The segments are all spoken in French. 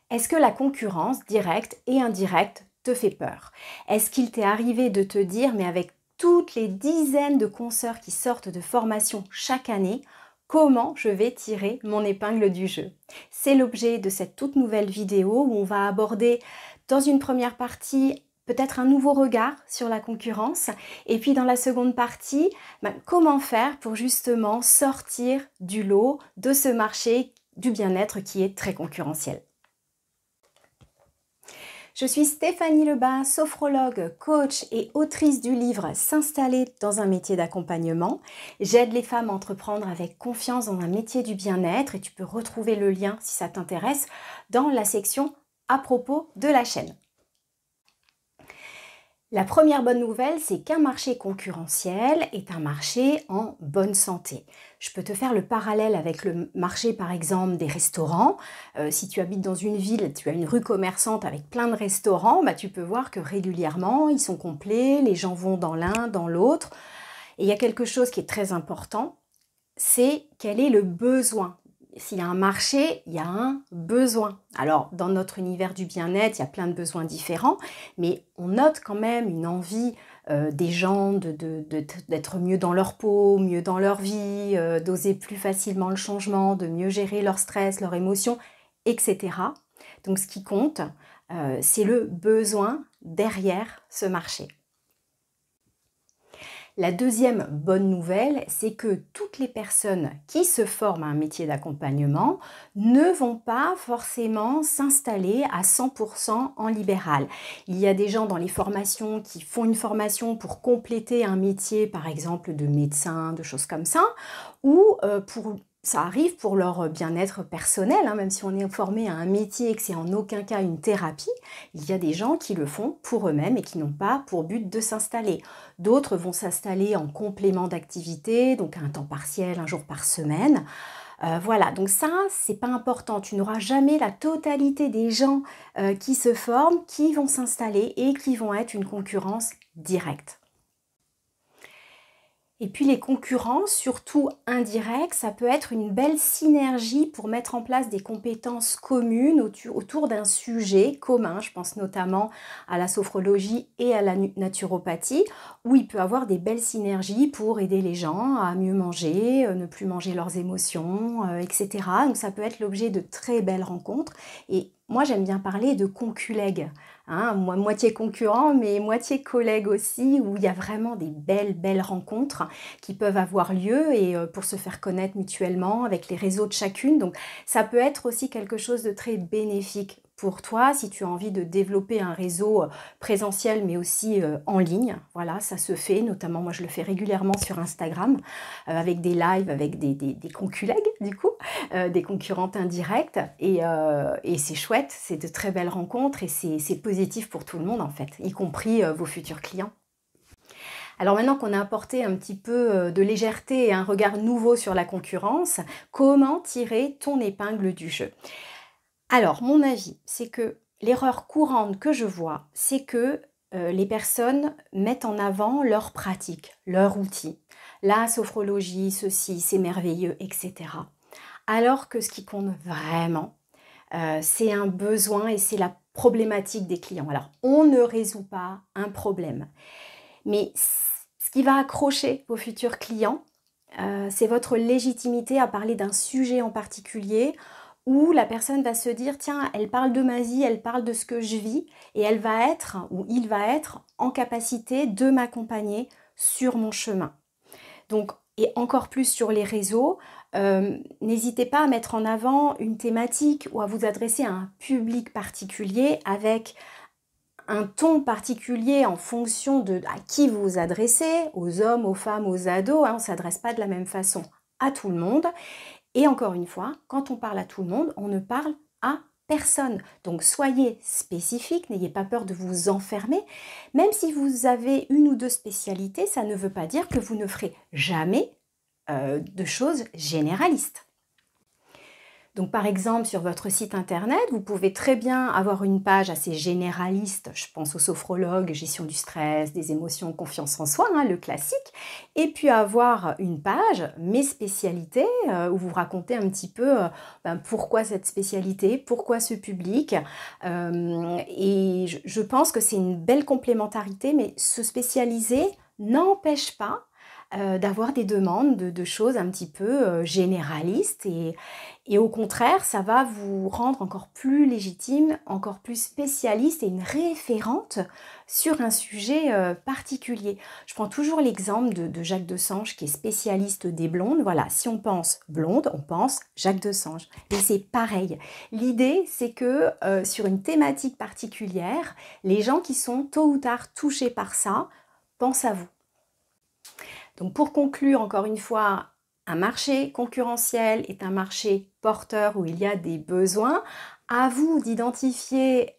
Est-ce que la concurrence directe et indirecte te fait peur? Est-ce qu'il t'est arrivé de te dire, mais avec toutes les dizaines de consoeurs qui sortent de formation chaque année, comment je vais tirer mon épingle du jeu? C'est l'objet de cette toute nouvelle vidéo où on va aborder dans une première partie peut-être un nouveau regard sur la concurrence et puis dans la seconde partie, comment faire pour justement sortir du lot de ce marché du bien-être qui est très concurrentiel. Je suis Stéphanie Lebas, sophrologue, coach et autrice du livre S'installer dans un métier d'accompagnement. J'aide les femmes à entreprendre avec confiance dans un métier du bien-être et tu peux retrouver le lien si ça t'intéresse dans la section à propos de la chaîne. La première bonne nouvelle, c'est qu'un marché concurrentiel est un marché en bonne santé. Je peux te faire le parallèle avec le marché, par exemple, des restaurants. Si tu habites dans une ville, tu as une rue commerçante avec plein de restaurants, tu peux voir que régulièrement, ils sont complets, les gens vont dans l'un, dans l'autre. Et il y a quelque chose qui est très important, c'est quel est le besoin. S'il y a un marché, il y a un besoin. Alors, dans notre univers du bien-être, il y a plein de besoins différents, mais on note quand même une envie des gens d'être mieux dans leur peau, mieux dans leur vie, d'oser plus facilement le changement, de mieux gérer leur stress, leurs émotions, etc. Donc, ce qui compte, c'est le besoin derrière ce marché. La deuxième bonne nouvelle, c'est que toutes les personnes qui se forment à un métier d'accompagnement ne vont pas forcément s'installer à 100% en libéral. Il y a des gens dans les formations qui font une formation pour compléter un métier, par exemple de médecin, de choses comme ça, ou ça arrive pour leur bien-être personnel, même si on est formé à un métier et que c'est en aucun cas une thérapie, il y a des gens qui le font pour eux-mêmes et qui n'ont pas pour but de s'installer. D'autres vont s'installer en complément d'activité, donc à un temps partiel, un jour par semaine. Voilà, donc ça, c'est pas important. Tu n'auras jamais la totalité des gens qui se forment, qui vont s'installer et qui vont être une concurrence directe. Et puis les concurrences, surtout indirectes, ça peut être une belle synergie pour mettre en place des compétences communes autour d'un sujet commun. Je pense notamment à la sophrologie et à la naturopathie, où il peut y avoir des belles synergies pour aider les gens à mieux manger, ne plus manger leurs émotions, etc. Donc ça peut être l'objet de très belles rencontres. Et moi, j'aime bien parler de conculègues. Moitié concurrent, mais moitié collègue aussi, où il y a vraiment des belles rencontres qui peuvent avoir lieu et pour se faire connaître mutuellement avec les réseaux de chacune. Donc ça peut être aussi quelque chose de très bénéfique pour toi si tu as envie de développer un réseau présentiel mais aussi en ligne. Voilà, ça se fait, notamment moi je le fais régulièrement sur Instagram avec des lives avec des conculègues du coup, des concurrentes indirectes et c'est chouette, c'est de très belles rencontres et c'est positif pour tout le monde en fait, y compris vos futurs clients. Alors maintenant qu'on a apporté un petit peu de légèreté et un regard nouveau sur la concurrence, comment tirer ton épingle du jeu? Alors, mon avis, c'est que l'erreur courante que je vois, c'est que les personnes mettent en avant leur pratique, leur outil. La sophrologie, ceci, c'est merveilleux, etc. Alors que ce qui compte vraiment, c'est un besoin et c'est la problématique des clients. Alors, on ne résout pas un problème, mais ce qui va accrocher vos futurs clients, c'est votre légitimité à parler d'un sujet en particulier où la personne va se dire, tiens, elle parle de ma vie, elle parle de ce que je vis et elle va être, ou il va être en capacité de m'accompagner sur mon chemin. Donc, et encore plus sur les réseaux, n'hésitez pas à mettre en avant une thématique ou à vous adresser à un public particulier avec un ton particulier en fonction de à qui vous vous adressez, aux hommes, aux femmes, aux ados, on ne s'adresse pas de la même façon à tout le monde. Et encore une fois, quand on parle à tout le monde, on ne parle à personne. Donc soyez spécifique, n'ayez pas peur de vous enfermer. Même si vous avez une ou deux spécialités, ça ne veut pas dire que vous ne ferez jamais de choses généralistes. Donc par exemple, sur votre site internet, vous pouvez très bien avoir une page assez généraliste, je pense au sophrologue, gestion du stress, des émotions, confiance en soi, hein, le classique, et puis avoir une page, mes spécialités, où vous racontez un petit peu pourquoi cette spécialité, pourquoi ce public, et je pense que c'est une belle complémentarité, mais se spécialiser n'empêche pas d'avoir des demandes de choses un petit peu généralistes et au contraire, ça va vous rendre encore plus légitime, encore plus spécialiste et une référente sur un sujet particulier. Je prends toujours l'exemple de Jacques Desange qui est spécialiste des blondes. Voilà, si on pense blonde, on pense Jacques Desange. Et c'est pareil. L'idée, c'est que sur une thématique particulière, les gens qui sont tôt ou tard touchés par ça pensent à vous. Donc pour conclure, encore une fois, un marché concurrentiel est un marché porteur où il y a des besoins. À vous d'identifier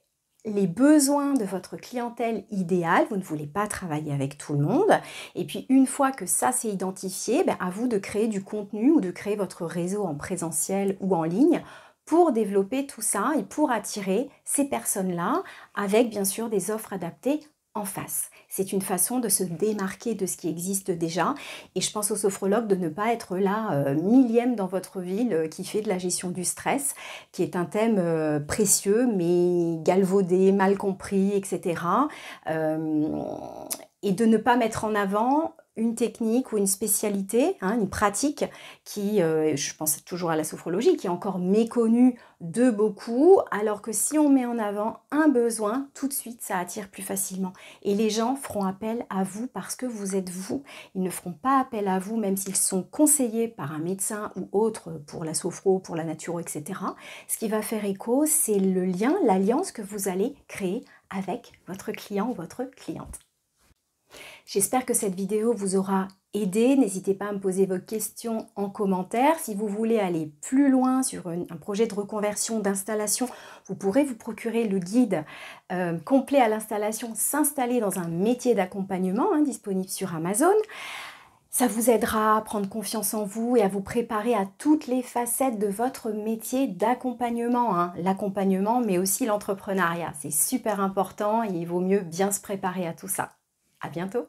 les besoins de votre clientèle idéale. Vous ne voulez pas travailler avec tout le monde. Et puis une fois que ça c'est identifié, à vous de créer du contenu ou de créer votre réseau en présentiel ou en ligne pour développer tout ça et pour attirer ces personnes-là avec bien sûr des offres adaptées en face. C'est une façon de se démarquer de ce qui existe déjà et je pense aux sophrologues de ne pas être là millième dans votre ville qui fait de la gestion du stress, qui est un thème précieux mais galvaudé, mal compris, etc. Et de ne pas mettre en avant une technique ou une spécialité, hein, une pratique qui, je pense toujours à la sophrologie, qui est encore méconnue de beaucoup, alors que si on met en avant un besoin, tout de suite, ça attire plus facilement. Et les gens feront appel à vous parce que vous êtes vous. Ils ne feront pas appel à vous, même s'ils sont conseillés par un médecin ou autre pour la sophro, pour la naturo, etc. Ce qui va faire écho, c'est le lien, l'alliance que vous allez créer avec votre client ou votre cliente. J'espère que cette vidéo vous aura aidé. N'hésitez pas à me poser vos questions en commentaire. Si vous voulez aller plus loin sur un projet de reconversion, d'installation, vous pourrez vous procurer le guide complet à l'installation, s'installer dans un métier d'accompagnement, hein, disponible sur Amazon. Ça vous aidera à prendre confiance en vous et à vous préparer à toutes les facettes de votre métier d'accompagnement, hein. L'accompagnement, mais aussi l'entrepreneuriat. C'est super important et il vaut mieux bien se préparer à tout ça. À bientôt!